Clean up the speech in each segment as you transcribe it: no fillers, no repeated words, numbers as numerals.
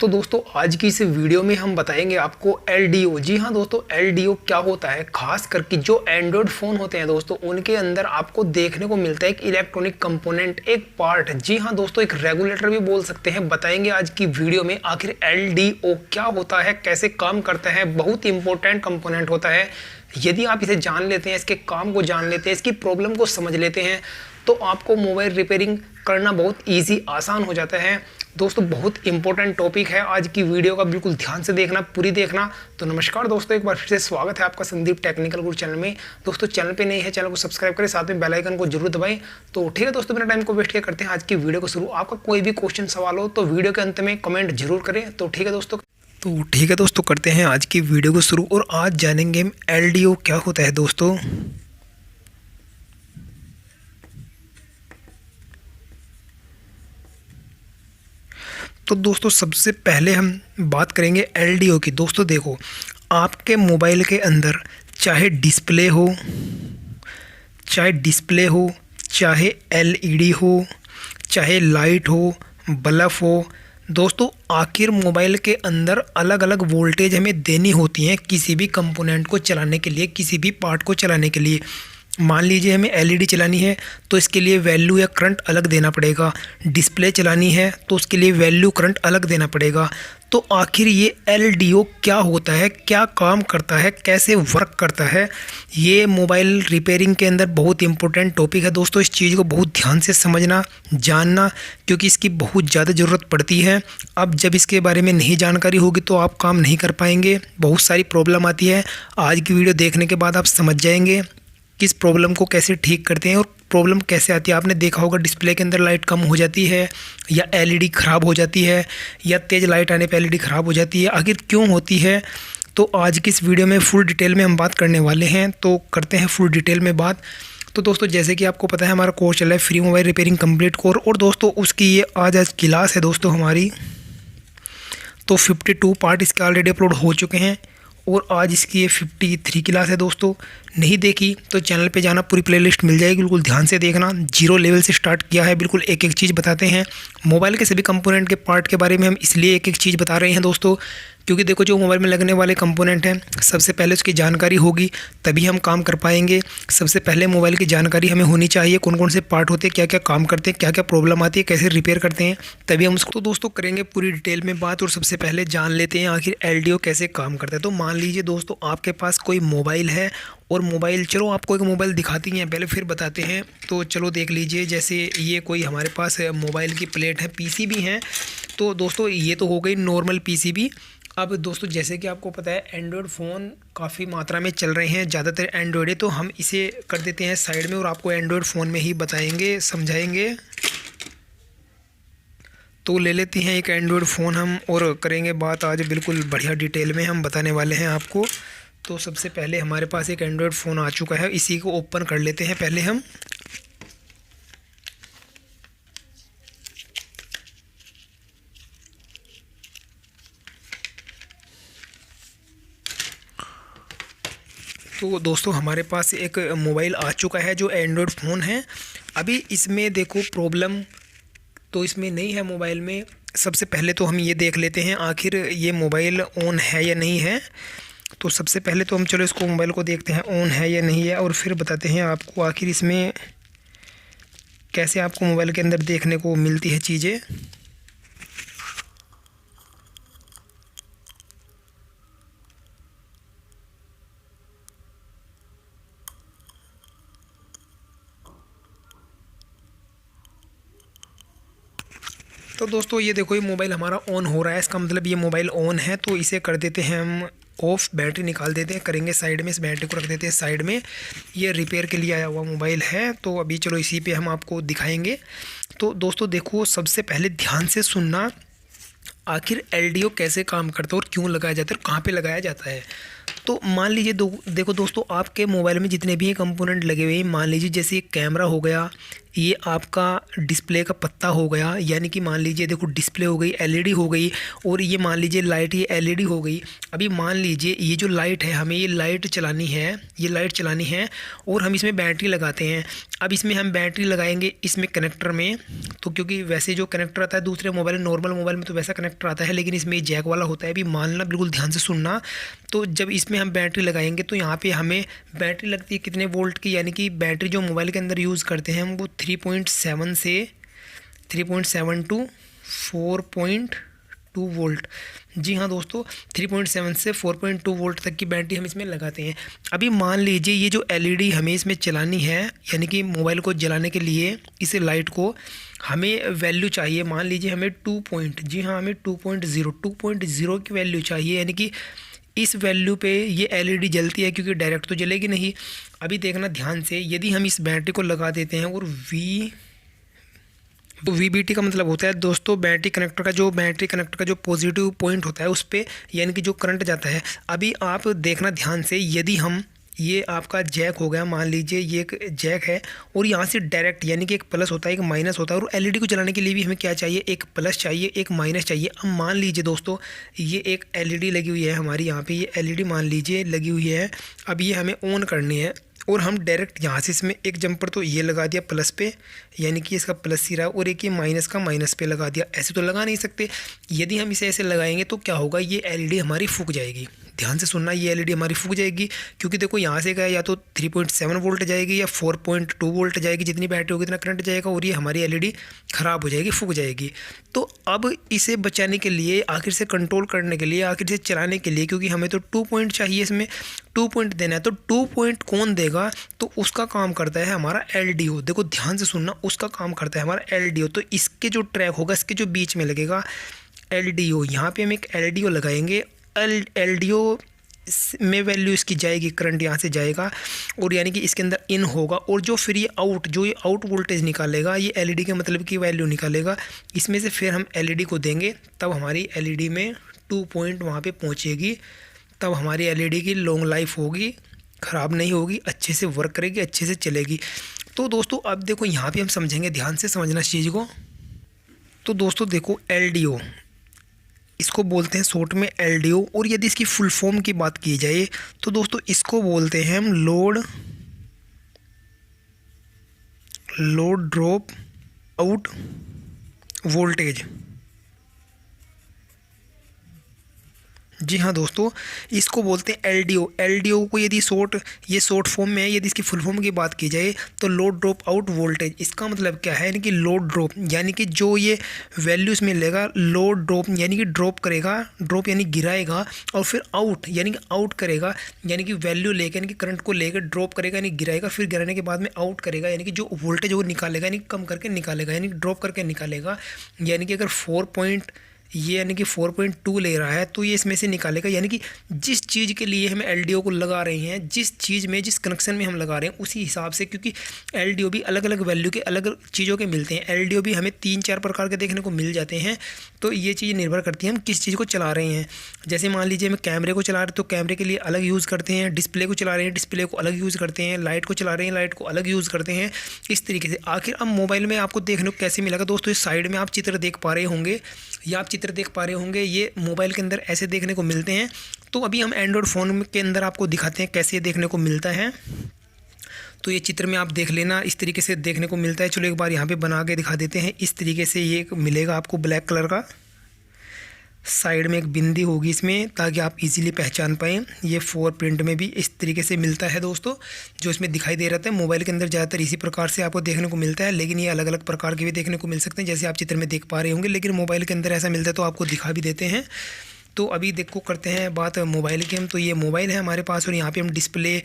तो दोस्तों आज की इस वीडियो में हम बताएंगे आपको LDO। जी हाँ दोस्तों, LDO क्या होता है। खास करके जो एंड्रॉयड फ़ोन होते हैं दोस्तों, उनके अंदर आपको देखने को मिलता है एक इलेक्ट्रॉनिक कंपोनेंट, एक पार्ट। जी हाँ दोस्तों, एक रेगुलेटर भी बोल सकते हैं। बताएंगे आज की वीडियो में आखिर LDO क्या होता है, कैसे काम करता है। बहुत इंपॉर्टेंट कंपोनेंट होता है। यदि आप इसे जान लेते हैं, इसके काम को जान लेते हैं, इसकी प्रॉब्लम को समझ लेते हैं, तो आपको मोबाइल रिपेयरिंग करना बहुत ईजी, आसान हो जाता है। दोस्तों बहुत इंपॉर्टेंट टॉपिक है आज की वीडियो का, बिल्कुल ध्यान से देखना, पूरी देखना। तो नमस्कार दोस्तों, एक बार फिर से स्वागत है आपका संदीप टेक्निकल गुरु चैनल में। दोस्तों चैनल पे नए हैं, चैनल को सब्सक्राइब करें, साथ में बेल आइकन को जरूर दबाएं। तो ठीक है दोस्तों, बिना टाइम को वेस्ट किए करते हैं आज की वीडियो को शुरू। आपका कोई भी क्वेश्चन सवाल हो तो वीडियो के अंत में कमेंट जरूर करें। तो ठीक है दोस्तों, करते हैं आज की वीडियो को शुरू। और आज जानेंगे हम LDO क्या होता है दोस्तों। तो दोस्तों सबसे पहले हम बात करेंगे LDO की। दोस्तों देखो, आपके मोबाइल के अंदर चाहे डिस्प्ले हो, चाहे LED हो, चाहे लाइट हो, बल्ब हो, दोस्तों आखिर मोबाइल के अंदर अलग अलग वोल्टेज हमें देनी होती हैं किसी भी कंपोनेंट को चलाने के लिए, किसी भी पार्ट को चलाने के लिए। मान लीजिए हमें LED चलानी है तो इसके लिए वैल्यू या करंट अलग देना पड़ेगा। डिस्प्ले चलानी है तो उसके लिए वैल्यू करंट अलग देना पड़ेगा। तो आखिर ये LDO क्या होता है, क्या काम करता है, कैसे वर्क करता है, ये मोबाइल रिपेयरिंग के अंदर बहुत इंपॉर्टेंट टॉपिक है दोस्तों। इस चीज़ को बहुत ध्यान से समझना, जानना, क्योंकि इसकी बहुत ज़्यादा ज़रूरत पड़ती है। अब जब इसके बारे में नहीं जानकारी होगी तो आप काम नहीं कर पाएंगे, बहुत सारी प्रॉब्लम आती है। आज की वीडियो देखने के बाद आप समझ जाएंगे किस प्रॉब्लम को कैसे ठीक करते हैं और प्रॉब्लम कैसे आती है। आपने देखा होगा डिस्प्ले के अंदर लाइट कम हो जाती है, या LED ख़राब हो जाती है, या तेज़ लाइट आने पे LED ख़राब हो जाती है। आखिर क्यों होती है, तो आज की इस वीडियो में फुल डिटेल में हम बात करने वाले हैं। तो करते हैं फुल डिटेल में बात। तो दोस्तों जैसे कि आपको पता है, हमारा कोर्स चल रहा है free mobile repairing complete course, और दोस्तों उसकी ये आज क्लास है दोस्तों हमारी। तो 52 पार्ट इसके ऑलरेडी अपलोड हो चुके हैं, और आज इसकी ये 53 क्लास है दोस्तों। नहीं देखी तो चैनल पे जाना, पूरी प्लेलिस्ट मिल जाएगी, बिल्कुल ध्यान से देखना। 0 लेवल से स्टार्ट किया है, बिल्कुल एक एक चीज़ बताते हैं। मोबाइल के सभी कंपोनेंट के पार्ट के बारे में हम इसलिए एक एक चीज़ बता रहे हैं दोस्तों, क्योंकि देखो जो मोबाइल में लगने वाले कंपोनेंट हैं, सबसे पहले उसकी जानकारी होगी तभी हम काम कर पाएंगे। सबसे पहले मोबाइल की जानकारी हमें होनी चाहिए, कौन कौन से पार्ट होते हैं, क्या क्या काम करते हैं, क्या क्या प्रॉब्लम आती है, कैसे रिपेयर करते हैं, तभी हम उसको। तो दोस्तों करेंगे पूरी डिटेल में बात। और सबसे पहले जान लेते हैं आखिर LDO कैसे काम करता है। तो मान लीजिए दोस्तों आपके पास कोई मोबाइल है, और मोबाइल, चलो आपको एक मोबाइल दिखाती हैं पहले, फिर बताते हैं। तो चलो देख लीजिए, जैसे ये कोई हमारे पास मोबाइल की प्लेट है, PCB हैं। तो दोस्तों ये तो हो गई नॉर्मल PCB। अब दोस्तों जैसे कि आपको पता है एंड्रॉयड फ़ोन काफ़ी मात्रा में चल रहे हैं, ज़्यादातर एंड्रॉयड है, तो हम इसे कर देते हैं साइड में और आपको एंड्रॉयड फ़ोन में ही बताएंगे, समझाएंगे। तो ले लेते हैं एक एंड्रॉयड फ़ोन हम, और करेंगे बात आज बिल्कुल बढ़िया डिटेल में हम बताने वाले हैं आपको। तो सबसे पहले हमारे पास एक एंड्रॉयड फ़ोन आ चुका है, इसी को ओपन कर लेते हैं पहले हम। तो दोस्तों हमारे पास एक मोबाइल आ चुका है जो एंड्रॉयड फ़ोन है। अभी इसमें देखो प्रॉब्लम तो इसमें नहीं है मोबाइल में। सबसे पहले तो हम ये देख लेते हैं आखिर ये मोबाइल ऑन है या नहीं है। तो सबसे पहले तो हम चलो इसको मोबाइल को देखते हैं ऑन है या नहीं है, और फिर बताते हैं आपको आखिर इसमें कैसे आपको मोबाइल के अंदर देखने को मिलती है चीज़ें। तो दोस्तों ये देखो, ये मोबाइल हमारा ऑन हो रहा है, इसका मतलब ये मोबाइल ऑन है। तो इसे कर देते हैं हम ऑफ, बैटरी निकाल देते हैं, करेंगे साइड में, इस बैटरी को रख देते हैं साइड में। ये रिपेयर के लिए आया हुआ मोबाइल है, तो अभी चलो इसी पे हम आपको दिखाएंगे। तो दोस्तों देखो, सबसे पहले ध्यान से सुनना आखिर LDO कैसे काम करता है और क्यों लगाया जाता है और कहाँ पे लगाया जाता है। तो मान लीजिए देखो दोस्तों, आपके मोबाइल में जितने भी कंपोनेंट लगे हुए हैं, मान लीजिए जैसे कैमरा हो गया, ये आपका डिस्प्ले का पत्ता हो गया, यानी कि मान लीजिए देखो डिस्प्ले हो गई, एलईडी हो गई, और ये मान लीजिए लाइट, ये एलईडी हो गई। अभी मान लीजिए ये जो लाइट है, हमें ये लाइट चलानी है, ये लाइट चलानी है, और हम इसमें बैटरी लगाते हैं। अब इसमें हम बैटरी लगाएंगे इसमें कनेक्टर में, तो क्योंकि वैसे जो कनेक्टर आता है दूसरे मोबाइल, नॉर्मल मोबाइल में तो वैसा कनेक्टर आता है, लेकिन इसमें जैक वाला होता है। अभी मानना, बिल्कुल ध्यान से सुनना। तो जब इसमें हम बैटरी लगाएंगे तो यहाँ पे हमें बैटरी लगती है कितने वोल्ट की, यानी कि बैटरी जो मोबाइल के अंदर यूज़ करते हैं हम, वो 3.7 से 3.7 टू 4.2 वोल्ट। जी हाँ दोस्तों, 3.7 से 4.2 वोल्ट तक की बैटरी हम इसमें लगाते हैं। अभी मान लीजिए ये जो एलईडी हमें इसमें चलानी है, यानी कि मोबाइल को जलाने के लिए इस लाइट को हमें वैल्यू चाहिए। मान लीजिए हमें 2.0 की वैल्यू चाहिए, यानी कि इस वैल्यू पे ये एलईडी जलती है, क्योंकि डायरेक्ट तो जलेगी नहीं। अभी देखना ध्यान से, यदि हम इस बैटरी को लगा देते हैं और वीबीटी का मतलब होता है दोस्तों बैटरी कनेक्टर का जो पॉजिटिव पॉइंट होता है उस पर, यानी कि जो करंट जाता है। अभी आप देखना ध्यान से, यदि हम, ये आपका जैक हो गया, मान लीजिए ये एक जैक है, और यहाँ से डायरेक्ट, यानी कि एक प्लस होता है एक माइनस होता है, और एलईडी को जलाने के लिए भी हमें क्या चाहिए, एक प्लस चाहिए एक माइनस चाहिए। अब मान लीजिए दोस्तों, ये एक एलईडी लगी हुई है हमारी, यहाँ पे ये एलईडी मान लीजिए लगी हुई है। अब ये हमें ऑन करनी है, और हम डायरेक्ट यहाँ से इसमें एक जंपर तो ये लगा दिया प्लस पे, यानी कि इसका प्लस सिरा, और एक ये माइनस का माइनस पे लगा दिया। ऐसे तो लगा नहीं सकते। यदि हम इसे ऐसे लगाएंगे तो क्या होगा, ये एलईडी हमारी फूक जाएगी। ध्यान से सुनना, ये एलईडी हमारी फूक जाएगी, क्योंकि देखो यहाँ से क्या है, या तो 3.7 वोल्ट जाएगी या 4.2 वोल्ट जाएगी, जितनी बैटरी होगी इतना करंट जाएगा, और ये हमारी एलईडी ख़राब हो जाएगी, फूक जाएगी। तो अब इसे बचाने के लिए, आखिर से कंट्रोल करने के लिए, आखिर से चलाने के लिए, क्योंकि हमें तो 2 पॉइंट चाहिए, इसमें 2 पॉइंट देना है, तो 2 पॉइंट कौन देगा, तो उसका काम करता है हमारा एलडीओ। देखो ध्यान से सुनना, उसका काम करता है हमारा एलडीओ। तो इसके जो ट्रैक होगा, इसके जो बीच में लगेगा एलडीओ, यहाँ पे हम एक एलडीओ लगाएंगे। एलडीओ में वैल्यू इसकी जाएगी, करंट यहाँ से जाएगा, और यानी कि इसके अंदर इन होगा, और जो फिर ये आउट वोल्टेज निकालेगा, ये एलईडी के मतलब की वैल्यू निकालेगा। इसमें से फिर हम एलईडी को देंगे, तब हमारी एलईडी में 2 पॉइंट वहाँ पे पहुँचेगी, तब हमारी एलईडी की लॉन्ग लाइफ होगी, ख़राब नहीं होगी, अच्छे से वर्क करेगी, अच्छे से चलेगी। तो दोस्तों अब देखो यहाँ पे हम समझेंगे, ध्यान से समझना इस चीज़ को। तो दोस्तों देखो, एलडीओ इसको बोलते हैं शॉर्ट में एलडीओ, और यदि इसकी फुल फॉर्म की बात की जाए तो दोस्तों इसको बोलते हैं हम लोड ड्रॉप आउट वोल्टेज। जी हाँ दोस्तों, इसको बोलते हैं एलडीओ। एलडीओ को यदि ये शॉर्ट फॉर्म में है, यदि इसकी फुल फॉर्म की बात की जाए तो लोड ड्रॉप आउट वोल्टेज। इसका मतलब क्या है, यानी कि लोड ड्रॉप, यानी कि जो ये वैल्यूज़ में लेगा, लोड ड्रॉप यानी कि ड्रॉप करेगा, ड्रॉप यानी गिराएगा, और फिर आउट यानी कि आउट करेगा, यानी कि वैल्यू लेकर, यानी कि करंट को लेकर ड्रॉप करेगा, यानी गिराएगा, फिर गिराने के बाद में आउट करेगा, यानी कि जो वोल्टेज वो निकालेगा, यानी कम करके निकालेगा, यानी ड्रॉप करके निकालेगा। यानी कि अगर 4.2 ले रहा है तो ये इसमें से निकालेगा, यानी कि जिस चीज़ के लिए हम एलडीओ को लगा रहे हैं, जिस चीज़ में, जिस कनेक्शन में हम लगा रहे हैं, उसी हिसाब से, क्योंकि एलडीओ भी अलग अलग वैल्यू के अलग चीज़ों के मिलते हैं। एलडीओ भी हमें 3-4 प्रकार के देखने को मिल जाते हैं। तो ये चीज़ निर्भर करती है हम किस चीज़ को चला रहे हैं। जैसे मान लीजिए हम कैमरे को चला रहे हैं तो कैमरे के लिए अलग यूज़ करते हैं, डिस्प्ले को चला रहे हैं डिस्प्ले को अलग यूज़ करते हैं, लाइट को चला रहे हैं लाइट को अलग यूज़ करते हैं। इस तरीके से आखिर अब मोबाइल में आपको देखने को कैसे मिलेगा दोस्तों, इस साइड में आप चित्र देख पा रहे होंगे, ये मोबाइल के अंदर ऐसे देखने को मिलते हैं। तो अभी हम एंड्रॉयड फ़ोन के अंदर आपको दिखाते हैं कैसे देखने को मिलता है। तो ये चित्र में आप देख लेना, इस तरीके से देखने को मिलता है। चलो एक बार यहाँ पे बना के दिखा देते हैं। इस तरीके से ये मिलेगा आपको ब्लैक कलर का, साइड में एक बिंदी होगी इसमें, ताकि आप इजीली पहचान पाएँ। ये 4 प्रिंट में भी इस तरीके से मिलता है दोस्तों, जो इसमें दिखाई दे रहा था। मोबाइल के अंदर ज़्यादातर इसी प्रकार से आपको देखने को मिलता है, लेकिन ये अलग अलग प्रकार के भी देखने को मिल सकते हैं, जैसे आप चित्र में देख पा रहे होंगे। लेकिन मोबाइल के अंदर ऐसा मिलता है तो आपको दिखा भी देते हैं। तो अभी देखो करते हैं बात मोबाइल की हम। तो ये मोबाइल है हमारे पास, और यहाँ पे हम डिस्प्ले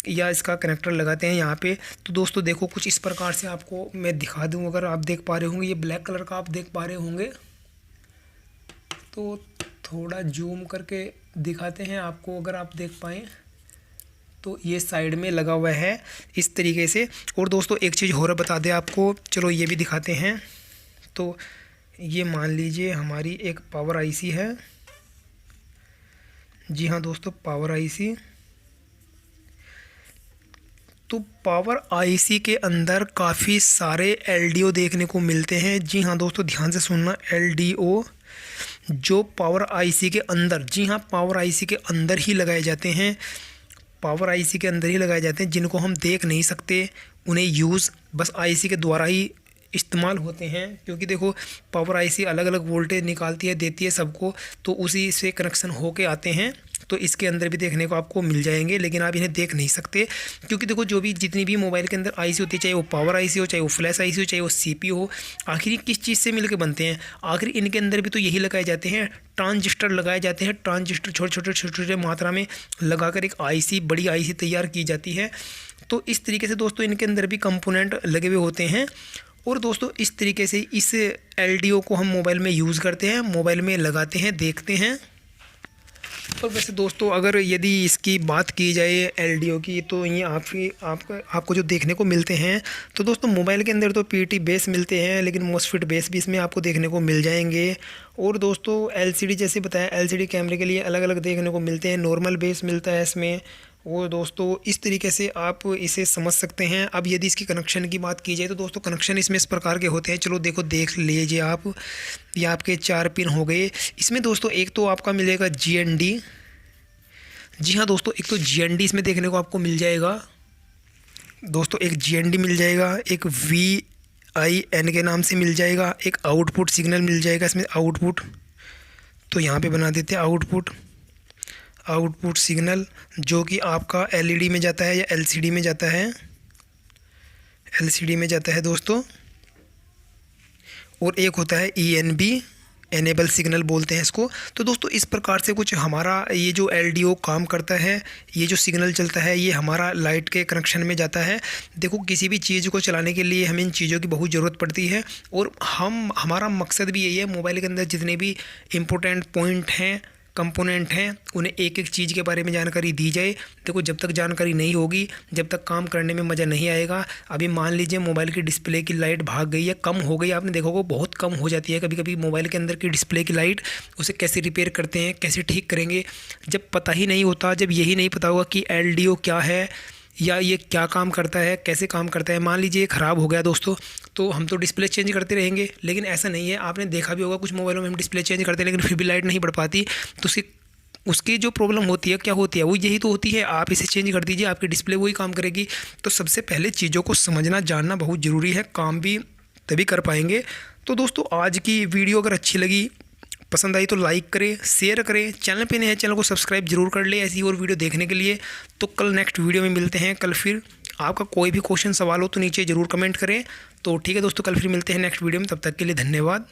या इसका कनेक्टर लगाते हैं यहाँ पे। तो दोस्तों देखो कुछ इस प्रकार से आपको मैं दिखा दूँ, अगर आप देख पा रहे होंगे, ये ब्लैक कलर का आप देख पा रहे होंगे। तो थोड़ा जूम करके दिखाते हैं आपको, अगर आप देख पाएँ तो ये साइड में लगा हुआ है इस तरीके से। और दोस्तों एक चीज़ और बता दें आपको, चलो ये भी दिखाते हैं। तो ये मान लीजिए हमारी एक पावर आईसी है, जी हाँ दोस्तों, पावर आईसी। तो पावर आईसी के अंदर काफ़ी सारे एलडीओ देखने को मिलते हैं। जी हाँ दोस्तों, ध्यान से सुनना, एलडीओ जो पावर आईसी के अंदर, जी हाँ, पावर आईसी के अंदर ही लगाए जाते हैं। पावर आईसी के अंदर ही लगाए जाते हैं, जिनको हम देख नहीं सकते, उन्हें यूज़ बस आईसी के द्वारा ही इस्तेमाल होते हैं। क्योंकि देखो, पावर आईसी अलग अलग वोल्टेज निकालती है, देती है सबको, तो उसी से कनेक्शन होके आते हैं। तो इसके अंदर भी देखने को आपको मिल जाएंगे, लेकिन आप इन्हें देख नहीं सकते। क्योंकि देखो, जो भी जितनी भी मोबाइल के अंदर आईसी होती है, चाहे वो पावर आईसी हो, चाहे वो फ्लैश आईसी हो, चाहे वो सीपीयू हो, आखिर ये किस चीज़ से मिलकर बनते हैं? आखिर इनके अंदर भी तो यही लगाए जाते हैं, ट्रांजिस्टर लगाए जाते हैं। ट्रांजिस्टर छोटे छोटे मात्रा में लगाकर एक आईसी, बड़ी आईसी तैयार की जाती है। तो इस तरीके से दोस्तों इनके अंदर भी कंपोनेंट लगे हुए होते हैं। और दोस्तों इस तरीके से इस एलडीओ को हम मोबाइल में यूज़ करते हैं, मोबाइल में लगाते हैं, देखते हैं। और वैसे दोस्तों, अगर यदि इसकी बात की जाए एलडीओ की, तो ये आपको जो देखने को मिलते हैं, तो दोस्तों मोबाइल के अंदर तो पीटी बेस मिलते हैं, लेकिन मोस्फेट बेस भी इसमें आपको देखने को मिल जाएंगे। और दोस्तों एलसीडी, जैसे बताया, एलसीडी कैमरे के लिए अलग अलग देखने को मिलते हैं, नॉर्मल बेस मिलता है इसमें। और दोस्तों इस तरीके से आप इसे समझ सकते हैं। अब यदि इसकी कनेक्शन की बात की जाए, तो दोस्तों कनेक्शन इसमें इस प्रकार के होते हैं। चलो देखो, देख लीजिए आप, ये आपके 4 पिन हो गए। इसमें दोस्तों एक तो आपका मिलेगा जीएनडी। जी हाँ दोस्तों, एक तो जीएनडी इसमें देखने को आपको मिल जाएगा दोस्तों, एक जीएनडी मिल जाएगा, एक VIN के नाम से मिल जाएगा, एक आउटपुट सिग्नल मिल जाएगा इसमें, आउटपुट। तो यहाँ पे बना देते हैं आउटपुट सिग्नल, जो कि आपका एलईडी में जाता है या एलसीडी में जाता है, एलसीडी में जाता है दोस्तों। और एक होता है ENB, एनेबल सिग्नल बोलते हैं इसको। तो दोस्तों इस प्रकार से कुछ हमारा ये जो एलडीओ काम करता है, ये जो सिग्नल चलता है, ये हमारा लाइट के कनेक्शन में जाता है। देखो, किसी भी चीज़ को चलाने के लिए हमें इन चीज़ों की बहुत ज़रूरत पड़ती है। और हमारा मकसद भी यही है, मोबाइल के अंदर जितने भी इम्पोर्टेंट पॉइंट हैं, कंपोनेंट हैं, उन्हें एक एक चीज़ के बारे में जानकारी दी जाए। देखो, जब तक जानकारी नहीं होगी, जब तक काम करने में मज़ा नहीं आएगा। अभी मान लीजिए मोबाइल की डिस्प्ले की लाइट भाग गई है, कम हो गई, आपने देखा होगा बहुत कम हो जाती है कभी कभी मोबाइल के अंदर की डिस्प्ले की लाइट। उसे कैसे रिपेयर करते हैं, कैसे ठीक करेंगे, जब पता ही नहीं होता, जब यही नहीं पता होगा कि एलडीओ क्या है या ये क्या काम करता है, कैसे काम करता है। मान लीजिए ख़राब हो गया दोस्तों, तो हम तो डिस्प्ले चेंज करते रहेंगे, लेकिन ऐसा नहीं है। आपने देखा भी होगा कुछ मोबाइलों में हम डिस्प्ले चेंज करते हैं, लेकिन फिर भी लाइट नहीं बढ़ पाती। तो उसकी जो प्रॉब्लम होती है, क्या होती है, वो यही तो होती है। आप इसे चेंज कर दीजिए, आपकी डिस्प्ले वही काम करेगी। तो सबसे पहले चीज़ों को समझना, जानना बहुत ज़रूरी है, काम भी तभी कर पाएंगे। तो दोस्तों आज की वीडियो अगर अच्छी लगी, पसंद आई, तो लाइक करें, शेयर करें। चैनल पे नए हैं, चैनल को सब्सक्राइब जरूर कर ले ऐसी और वीडियो देखने के लिए। तो कल नेक्स्ट वीडियो में मिलते हैं। कल फिर आपका कोई भी क्वेश्चन, सवाल हो तो नीचे ज़रूर कमेंट करें। तो ठीक है दोस्तों, कल फिर मिलते हैं नेक्स्ट वीडियो में। तब तक के लिए धन्यवाद।